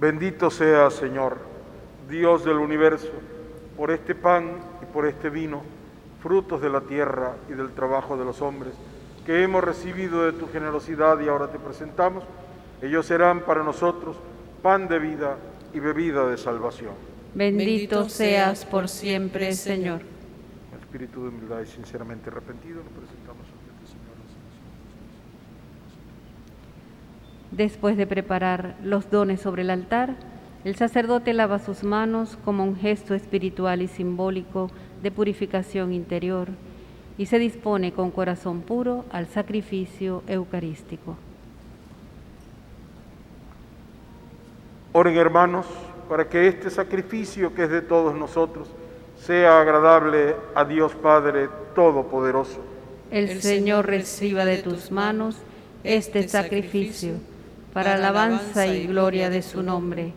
Bendito sea, Señor, Dios del universo, por este pan y por este vino, frutos de la tierra y del trabajo de los hombres, que hemos recibido de tu generosidad y ahora te presentamos. Ellos serán para nosotros pan de vida y bebida de salvación. Bendito seas por siempre, Señor. Con espíritu de humildad y sinceramente arrepentido, nos presentamos ante ti, Señor. Después de preparar los dones sobre el altar, el sacerdote lava sus manos como un gesto espiritual y simbólico de purificación interior y se dispone con corazón puro al sacrificio eucarístico. Oren, hermanos, para que este sacrificio que es de todos nosotros sea agradable a Dios Padre Todopoderoso. El Señor reciba de tus manos este sacrificio para alabanza y gloria de su nombre,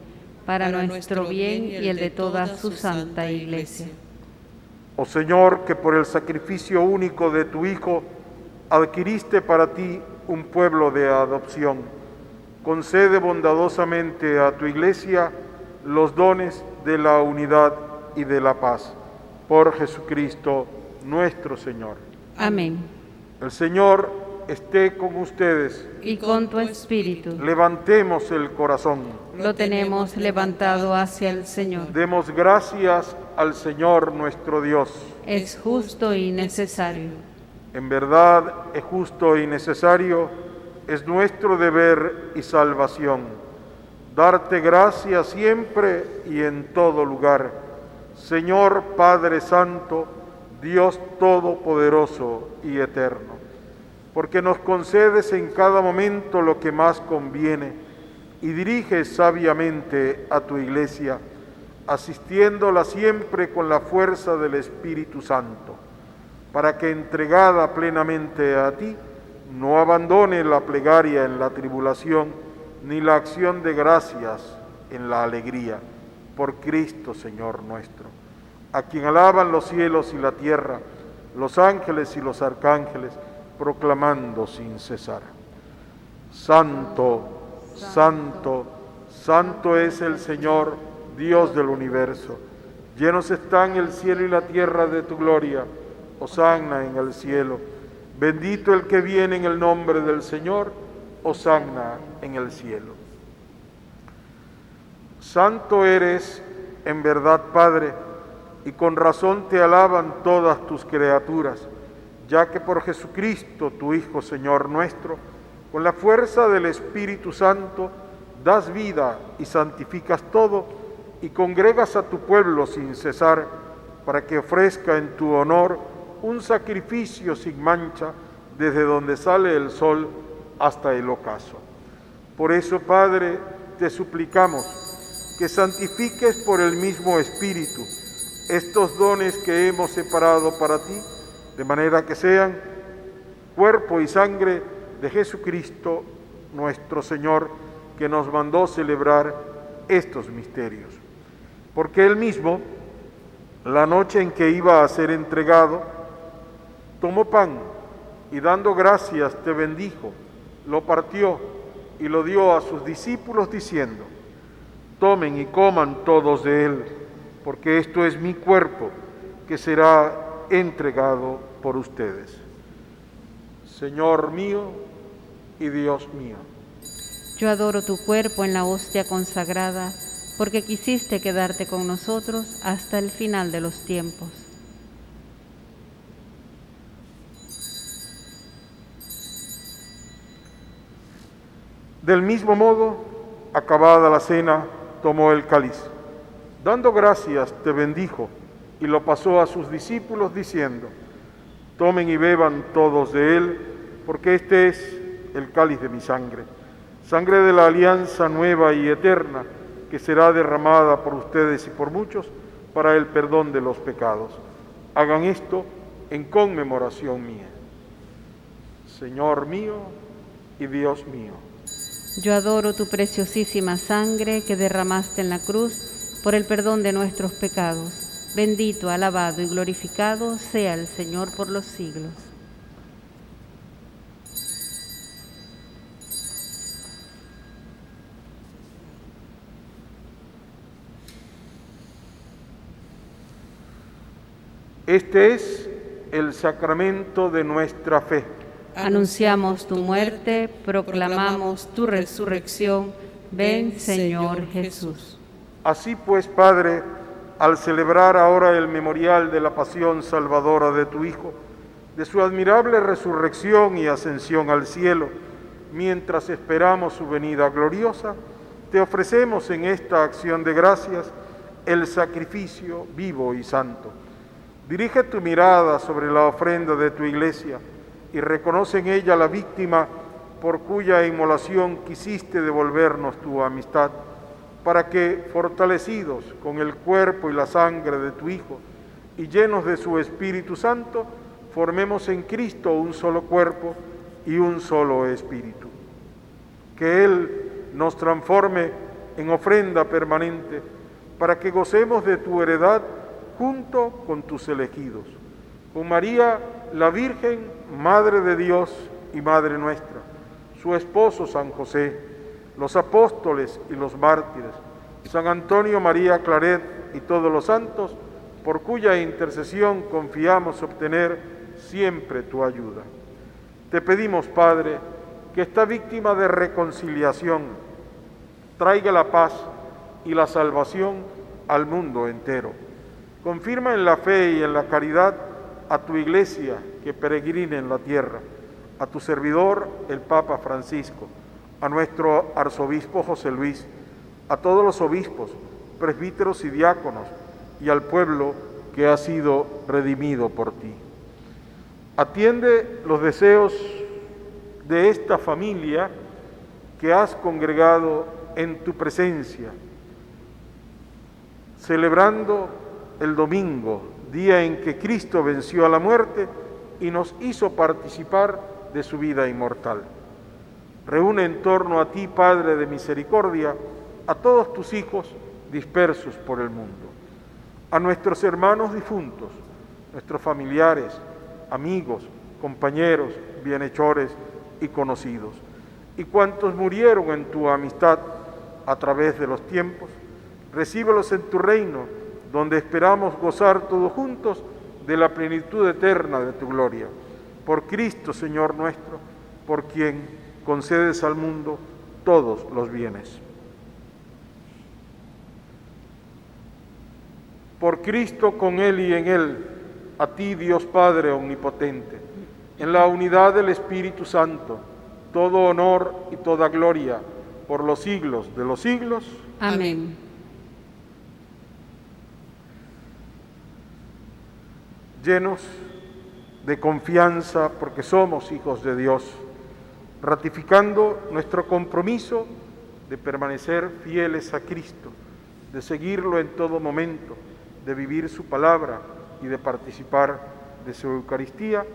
para nuestro bien y el de toda su santa Iglesia. Oh Señor, que por el sacrificio único de tu Hijo adquiriste para ti un pueblo de adopción, concede bondadosamente a tu Iglesia los dones de la unidad y de la paz. Por Jesucristo nuestro Señor. Amén. El Señor esté con ustedes. Y con tu espíritu. Levantemos el corazón. Lo tenemos levantado hacia el Señor. Demos gracias al Señor nuestro Dios. Es justo y necesario. En verdad es justo y necesario, es nuestro deber y salvación. Darte gracias siempre y en todo lugar. Señor Padre Santo, Dios Todopoderoso y Eterno, porque nos concedes en cada momento lo que más conviene y diriges sabiamente a tu Iglesia, asistiéndola siempre con la fuerza del Espíritu Santo, para que entregada plenamente a ti, no abandone la plegaria en la tribulación, ni la acción de gracias en la alegría, por Cristo Señor nuestro, a quien alaban los cielos y la tierra, los ángeles y los arcángeles, proclamando sin cesar: Santo, Santo, Santo es el Señor, Dios del universo. Llenos están el cielo y la tierra de tu gloria. Hosanna en el cielo. Bendito el que viene en el nombre del Señor. Hosanna en el cielo. Santo eres en verdad, Padre, y con razón te alaban todas tus criaturas, ya que por Jesucristo, tu Hijo, Señor nuestro, con la fuerza del Espíritu Santo, das vida y santificas todo, y congregas a tu pueblo sin cesar, para que ofrezca en tu honor un sacrificio sin mancha, desde donde sale el sol hasta el ocaso. Por eso, Padre, te suplicamos que santifiques por el mismo Espíritu estos dones que hemos separado para ti, de manera que sean cuerpo y sangre de Jesucristo nuestro Señor, que nos mandó celebrar estos misterios. Porque Él mismo, la noche en que iba a ser entregado, tomó pan y dando gracias te bendijo, lo partió y lo dio a sus discípulos diciendo: tomen y coman todos de él, porque esto es mi cuerpo que será entregado por ustedes. Señor mío y Dios mío. Yo adoro tu cuerpo en la hostia consagrada, porque quisiste quedarte con nosotros hasta el final de los tiempos. Del mismo modo, acabada la cena, tomó el cáliz. Dando gracias, te bendijo y lo pasó a sus discípulos diciendo: tomen y beban todos de él, porque este es el cáliz de mi sangre, sangre de la alianza nueva y eterna, que será derramada por ustedes y por muchos para el perdón de los pecados. Hagan esto en conmemoración mía. Señor mío y Dios mío. Yo adoro tu preciosísima sangre que derramaste en la cruz por el perdón de nuestros pecados. Bendito, alabado y glorificado sea el Señor por los siglos. Este es el sacramento de nuestra fe. Anunciamos tu muerte, proclamamos tu resurrección. Ven, Señor Jesús. Así pues, Padre, al celebrar ahora el memorial de la pasión salvadora de tu Hijo, de su admirable resurrección y ascensión al cielo, mientras esperamos su venida gloriosa, te ofrecemos en esta acción de gracias el sacrificio vivo y santo. Dirige tu mirada sobre la ofrenda de tu Iglesia y reconoce en ella la víctima por cuya inmolación quisiste devolvernos tu amistad, para que, fortalecidos con el cuerpo y la sangre de tu Hijo y llenos de su Espíritu Santo, formemos en Cristo un solo cuerpo y un solo espíritu. Que Él nos transforme en ofrenda permanente para que gocemos de tu heredad junto con tus elegidos. Con María, la Virgen, Madre de Dios y Madre nuestra, su esposo San José, los apóstoles y los mártires, San Antonio María Claret y todos los santos, por cuya intercesión confiamos obtener siempre tu ayuda. Te pedimos, Padre, que esta víctima de reconciliación traiga la paz y la salvación al mundo entero. Confirma en la fe y en la caridad a tu Iglesia que peregrina en la tierra, a tu servidor, el Papa Francisco, a nuestro arzobispo José Luis, a todos los obispos, presbíteros y diáconos, y al pueblo que ha sido redimido por ti. Atiende los deseos de esta familia que has congregado en tu presencia, celebrando el domingo, día en que Cristo venció a la muerte y nos hizo participar de su vida inmortal. Reúne en torno a ti, Padre de misericordia, a todos tus hijos dispersos por el mundo, a nuestros hermanos difuntos, nuestros familiares, amigos, compañeros, bienhechores y conocidos, y cuantos murieron en tu amistad a través de los tiempos, recíbelos en tu reino, donde esperamos gozar todos juntos de la plenitud eterna de tu gloria. Por Cristo, Señor nuestro, por quien concedes al mundo todos los bienes. Por Cristo, con Él y en Él, a ti, Dios Padre omnipotente, en la unidad del Espíritu Santo, todo honor y toda gloria por los siglos de los siglos. Amén. Llenos de confianza porque somos hijos de Dios, ratificando nuestro compromiso de permanecer fieles a Cristo, de seguirlo en todo momento, de vivir su palabra y de participar de su Eucaristía,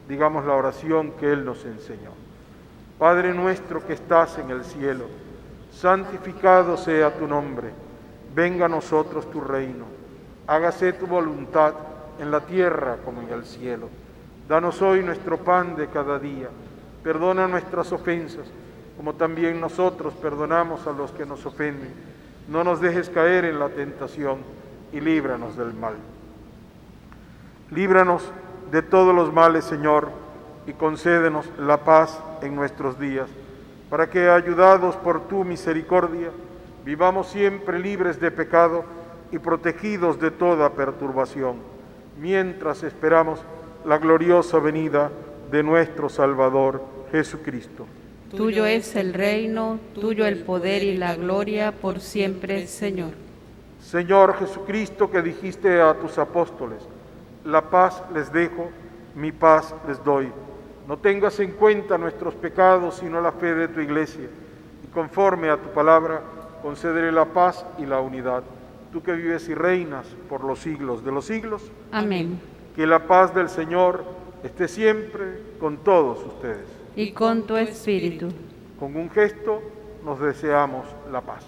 digamos la oración que Él nos enseñó. Padre nuestro que estás en el cielo, santificado sea tu nombre, venga a nosotros tu reino, hágase tu voluntad en la tierra como en el cielo. Danos hoy nuestro pan de cada día, perdona nuestras ofensas, como también nosotros perdonamos a los que nos ofenden. No nos dejes caer en la tentación y líbranos del mal. Líbranos de todos los males, Señor, y concédenos la paz en nuestros días, para que, ayudados por tu misericordia, vivamos siempre libres de pecado y protegidos de toda perturbación, mientras esperamos la gloriosa venida de nuestro Salvador Jesucristo. Tuyo es el reino, tuyo el poder y la gloria por siempre, Señor. Señor Jesucristo, que dijiste a tus apóstoles, la paz les dejo, mi paz les doy. No tengas en cuenta nuestros pecados, sino la fe de tu Iglesia, y conforme a tu palabra, concédele la paz y la unidad. Tú que vives y reinas por los siglos de los siglos. Amén. Que la paz del Señor esté siempre con todos ustedes. Y con tu espíritu. Con un gesto nos deseamos la paz.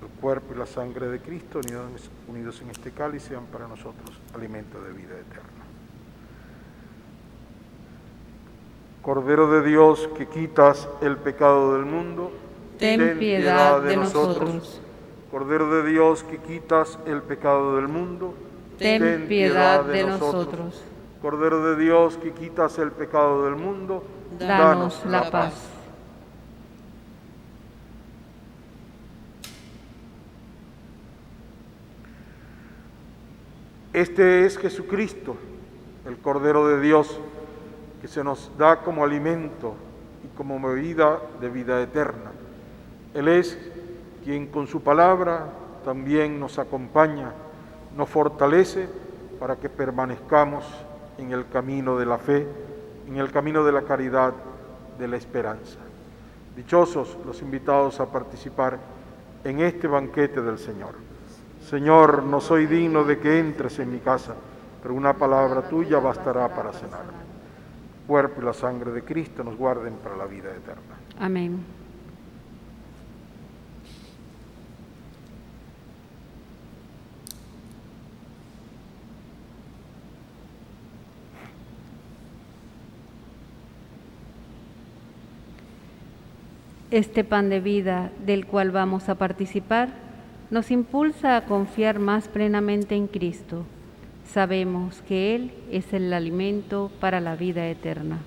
El cuerpo y la sangre de Cristo unidos en este cáliz sean para nosotros alimento de vida eterna. Cordero de Dios, que quitas el pecado del mundo, ten piedad de nosotros. Cordero de Dios, que quitas el pecado del mundo, ten piedad de nosotros. Cordero de Dios, que quitas el pecado del mundo, Danos la paz. Este es Jesucristo, el Cordero de Dios, que se nos da como alimento y como bebida de vida eterna. Él es quien con su palabra también nos acompaña, nos fortalece para que permanezcamos en el camino de la fe, en el camino de la caridad, de la esperanza. Dichosos los invitados a participar en este banquete del Señor. Señor, no soy digno de que entres en mi casa, pero una palabra tuya bastará para cenar. El cuerpo y la sangre de Cristo nos guarden para la vida eterna. Amén. Este pan de vida del cual vamos a participar nos impulsa a confiar más plenamente en Cristo. Sabemos que Él es el alimento para la vida eterna.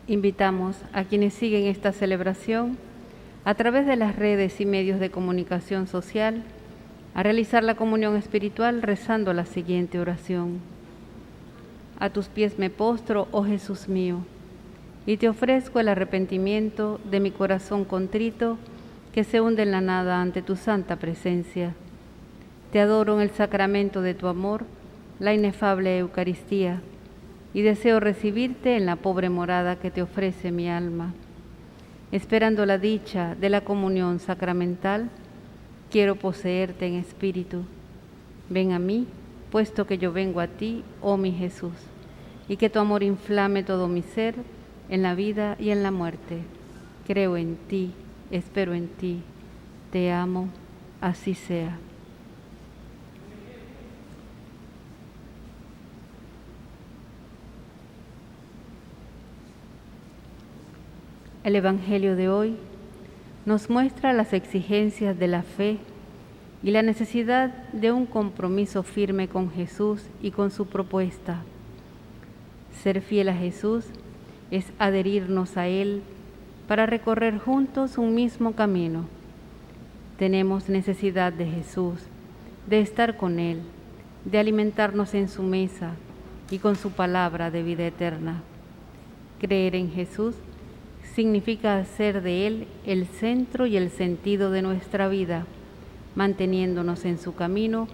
Invitamos a quienes siguen esta celebración a través de las redes y medios de comunicación social a realizar la comunión espiritual rezando la siguiente oración. A tus pies me postro, oh Jesús mío, y te ofrezco el arrepentimiento de mi corazón contrito que se hunde en la nada ante tu santa presencia. Te adoro en el sacramento de tu amor, la inefable Eucaristía, y deseo recibirte en la pobre morada que te ofrece mi alma. Esperando la dicha de la comunión sacramental, quiero poseerte en espíritu. Ven a mí, puesto que yo vengo a ti, oh mi Jesús, y que tu amor inflame todo mi ser en la vida y en la muerte. Creo en ti, espero en ti, te amo, así sea. El Evangelio de hoy nos muestra las exigencias de la fe y la necesidad de un compromiso firme con Jesús y con su propuesta. Ser fiel a Jesús es adherirnos a Él para recorrer juntos un mismo camino. Tenemos necesidad de Jesús, de estar con Él, de alimentarnos en su mesa y con su palabra de vida eterna. Creer en Jesús significa hacer de Él el centro y el sentido de nuestra vida, manteniéndonos en su camino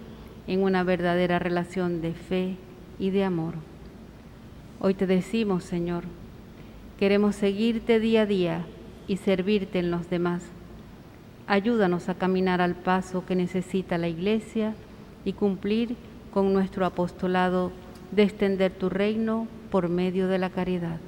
en una verdadera relación de fe y de amor. Hoy te decimos, Señor, queremos seguirte día a día y servirte en los demás. Ayúdanos a caminar al paso que necesita la Iglesia y cumplir con nuestro apostolado de extender tu reino por medio de la caridad.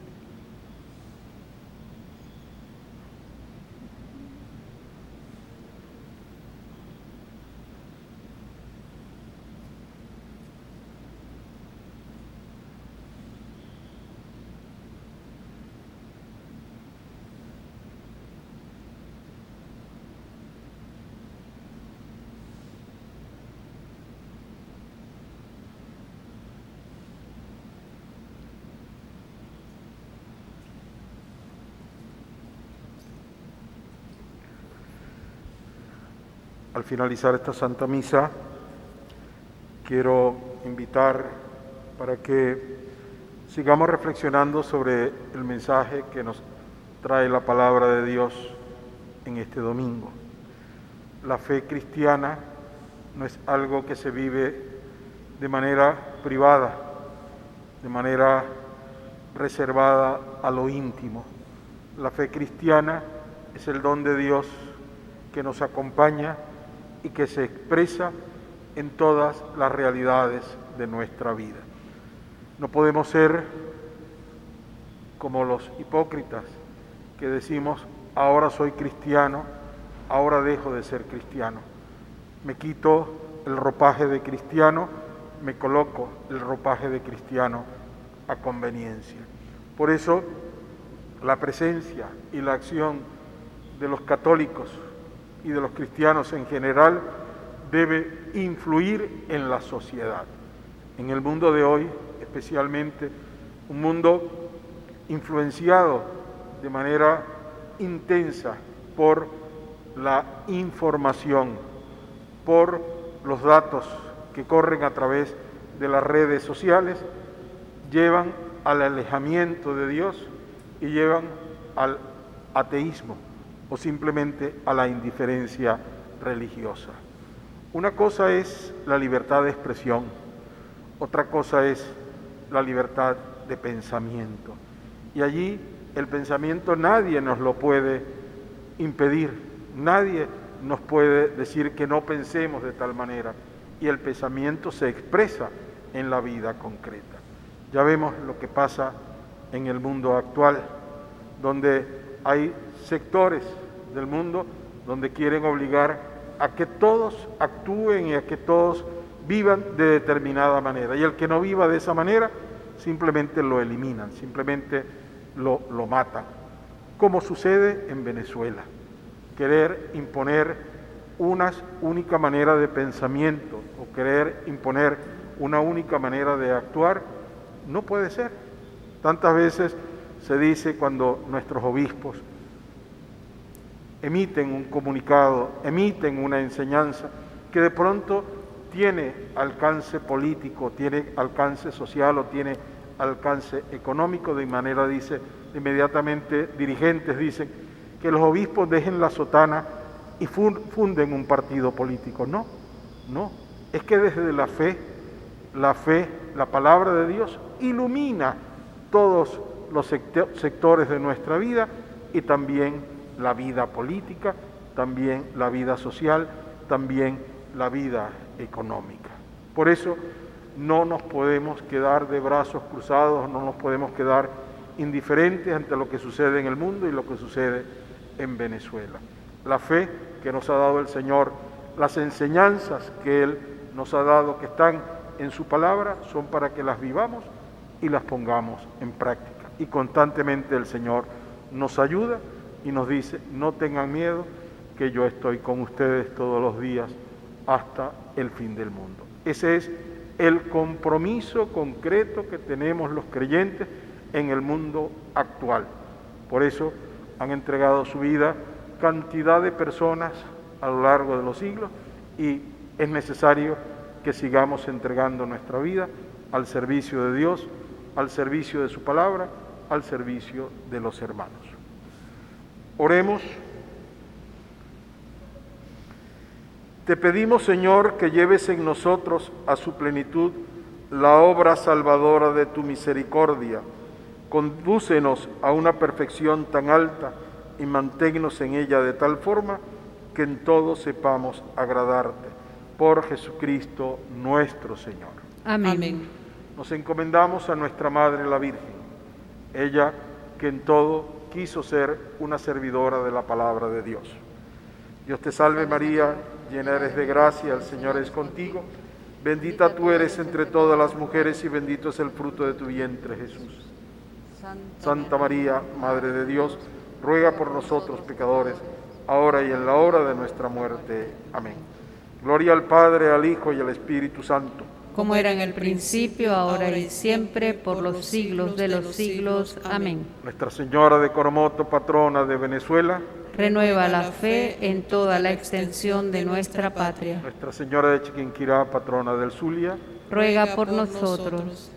Al finalizar esta Santa Misa, quiero invitar para que sigamos reflexionando sobre el mensaje que nos trae la palabra de Dios en este domingo. La fe cristiana no es algo que se vive de manera privada, de manera reservada a lo íntimo. La fe cristiana es el don de Dios que nos acompaña y que se expresa en todas las realidades de nuestra vida. No podemos ser como los hipócritas que decimos, ahora soy cristiano, ahora dejo de ser cristiano. Me quito el ropaje de cristiano, me coloco el ropaje de cristiano a conveniencia. Por eso, la presencia y la acción de los católicos y de los cristianos en general debe influir en la sociedad. En el mundo de hoy, especialmente, un mundo influenciado de manera intensa por la información, por los datos que corren a través de las redes sociales, llevan al alejamiento de Dios y llevan al ateísmo o simplemente a la indiferencia religiosa. Una cosa es la libertad de expresión, otra cosa es la libertad de pensamiento. Y allí el pensamiento nadie nos lo puede impedir, nadie nos puede decir que no pensemos de tal manera. Y el pensamiento se expresa en la vida concreta. Ya vemos lo que pasa en el mundo actual, donde hay sectores del mundo donde quieren obligar a que todos actúen y a que todos vivan de determinada manera. Y el que no viva de esa manera, simplemente lo eliminan, simplemente lo matan. Como sucede en Venezuela. Querer imponer una única manera de pensamiento o querer imponer una única manera de actuar, no puede ser. Tantas veces se dice cuando nuestros obispos emiten un comunicado, emiten una enseñanza que de pronto tiene alcance político, tiene alcance social o tiene alcance económico, de manera, dice, inmediatamente dirigentes dicen que los obispos dejen la sotana y funden un partido político. No, es que desde la fe, la palabra de Dios ilumina todos los sectores de nuestra vida y también la vida política, también la vida social, también la vida económica. Por eso no nos podemos quedar de brazos cruzados, no nos podemos quedar indiferentes ante lo que sucede en el mundo y lo que sucede en Venezuela. La fe que nos ha dado el Señor, las enseñanzas que Él nos ha dado, que están en su palabra, son para que las vivamos y las pongamos en práctica. Y constantemente el Señor nos ayuda y nos dice, no tengan miedo, que yo estoy con ustedes todos los días hasta el fin del mundo. Ese es el compromiso concreto que tenemos los creyentes en el mundo actual. Por eso han entregado su vida cantidad de personas a lo largo de los siglos y es necesario que sigamos entregando nuestra vida al servicio de Dios, al servicio de su palabra, al servicio de los hermanos. Oremos. Te pedimos, Señor, que lleves en nosotros a su plenitud la obra salvadora de tu misericordia. Condúcenos a una perfección tan alta y manténnos en ella de tal forma que en todo sepamos agradarte. Por Jesucristo nuestro Señor. Amén. Amén. Nos encomendamos a nuestra Madre la Virgen, ella que en todo quiso ser una servidora de la palabra de Dios. Dios te salve María, llena eres de gracia, el Señor es contigo. Bendita tú eres entre todas las mujeres y bendito es el fruto de tu vientre, Jesús. Santa María, Madre de Dios, ruega por nosotros pecadores, ahora y en la hora de nuestra muerte. Amén. Gloria al Padre, al Hijo y al Espíritu Santo. Como era en el principio, ahora y siempre, por los siglos de los siglos. Amén. Nuestra Señora de Coromoto, patrona de Venezuela, Renueva la fe en toda la extensión de nuestra patria. Nuestra Señora de Chiquinquirá, patrona del Zulia, Ruega por nosotros.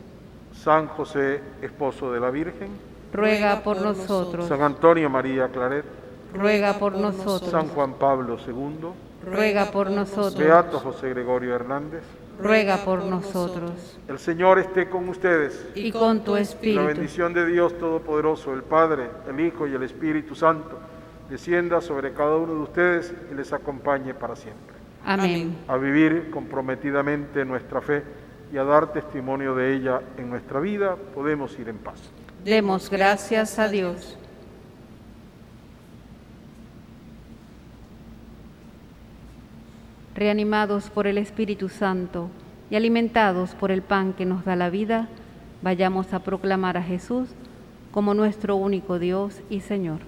San José, esposo de la Virgen, Ruega por nosotros. San Antonio María Claret, Ruega por nosotros. San Juan Pablo II, ruega por nosotros. Beato José Gregorio Hernández. Ruega por nosotros. El Señor esté con ustedes. Y con tu La espíritu. bendición de Dios Todopoderoso, el Padre, el Hijo y el Espíritu Santo, descienda sobre cada uno de ustedes y les acompañe para siempre. Amén. A vivir comprometidamente nuestra fe y a dar testimonio de ella en nuestra vida, podemos ir en paz. Demos gracias a Dios. Reanimados por el Espíritu Santo y alimentados por el pan que nos da la vida, vayamos a proclamar a Jesús como nuestro único Dios y Señor.